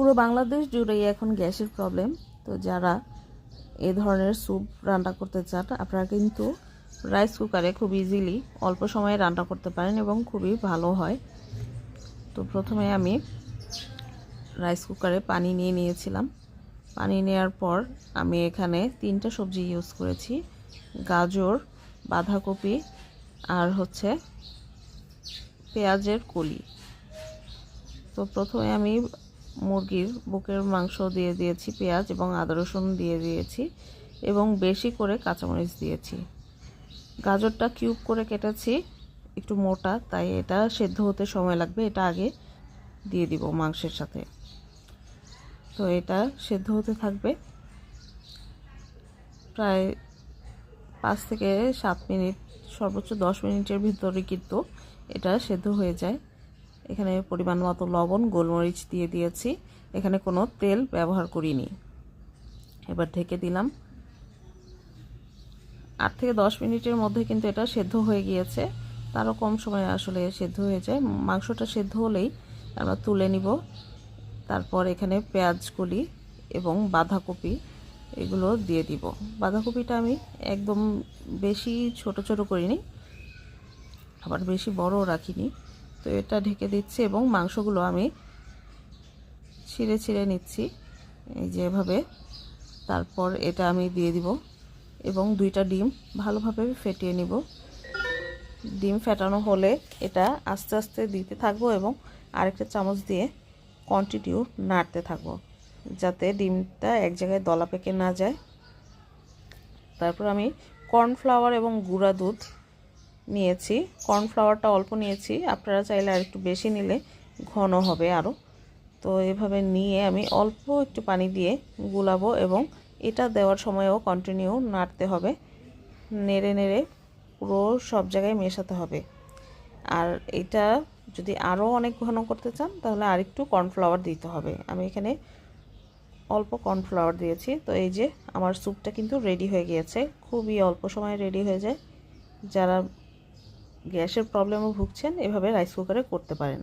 পুরো বাংলাদেশ জুড়েই এখন গ্যাসের প্রবলেম। তো যারা এই ধরনের স্যুপ রান্না করতে চান আপনারা কিন্তু রাইস কুকারে খুব ইজিলি অল্প সময়ে রান্না করতে পারেন এবং খুবই ভালো হয়। তো প্রথমে আমি রাইস কুকারে পানি নিয়ে নিয়েছিলাম। পানি নেওয়ার পর আমি এখানে 3টা সবজি ইউজ করেছি, গাজর, বাঁধাকপি আর হচ্ছে পেঁয়াজের কলি। তো প্রথমে আমি মুরগির বুকের মাংস দিয়ে দিয়েছি, পেঁয়াজ এবং আদা রসুন দিয়ে দিয়েছি এবং বেশি করে কাঁচামরিচ দিয়েছি। গাজরটা কিউব করে কেটেছি, একটু মোটা, তাই এটা সেদ্ধ হতে সময় লাগবে। এটা আগে দিয়ে দিব মাংসের সাথে। তো এটা সেদ্ধ হতে থাকবে প্রায় 5 থেকে 7 মিনিট, সর্বোচ্চ 10 মিনিটের ভিতরে কিন্তু এটা সেদ্ধ হয়ে যায়। এখানে পরিমাণ মতো লবণ, গোলমরিচ দিয়ে দিয়েছি। এখানে কোনো তেল ব্যবহার করিনি। এবার ঢেকে দিলাম। 8 থেকে 10 মিনিটের মধ্যে কিন্তু এটা সেদ্ধ হয়ে গিয়েছে। তারও কম সময়ে আসলে সেদ্ধ হয়ে যায়। মাংসটা সেদ্ধ হলেই আমরা তুলে নিব। তারপর এখানে পেঁয়াজ কলি এবং বাঁধাকপি এগুলো দিয়ে দিব। বাঁধাকপিটা আমি একদম বেশি ছোট ছোট করিনি, আবার বেশি বড়ও রাখিনি। তো এটা ঢেকে দিচ্ছি এবং মাংসগুলো আমি ছিঁড়ে ছিঁড়ে নিচ্ছি এই যে এভাবে। তারপর এটা আমি দিয়ে দিব এবং 2টা ডিম ভালোভাবে ফেটিয়ে নিব। ডিম ফেটানো হলে এটা আস্তে আস্তে দিতে থাকবো এবং আরেকটা চামচ দিয়ে কন্টিনিউ নাড়তে থাকবো যাতে ডিমটা এক জায়গায় দলা পেকে না যায়। তারপর আমি কর্নফ্লাওয়ার এবং গুঁড়া দুধ নিয়েছি। কর্নফ্লাওয়ারটা অল্প নিয়েছি, আপনারা চাইলে আর একটু বেশি নিলে ঘন হবে আরও। তো এভাবে নিয়ে আমি অল্প একটু পানি দিয়ে গুলাবো এবং এটা দেওয়ার সময়ও কন্টিনিউ নাড়তে হবে, নেড়ে নেড়ে পুরো সব জায়গায় মেশাতে হবে। আর এটা যদি আরও অনেক ঘন করতে চান তাহলে আরেকটু কর্নফ্লাওয়ার দিতে হবে। আমি এখানে অল্প কর্নফ্লাওয়ার দিয়েছি। তো এই যে আমার স্যুপটা কিন্তু রেডি হয়ে গিয়েছে, খুবই অল্প সময়ে রেডি হয়ে যায়। যারা গ্যাসের প্রবলেমে ভুগছেন এভাবে রাইস কুকারে করতে পারেন।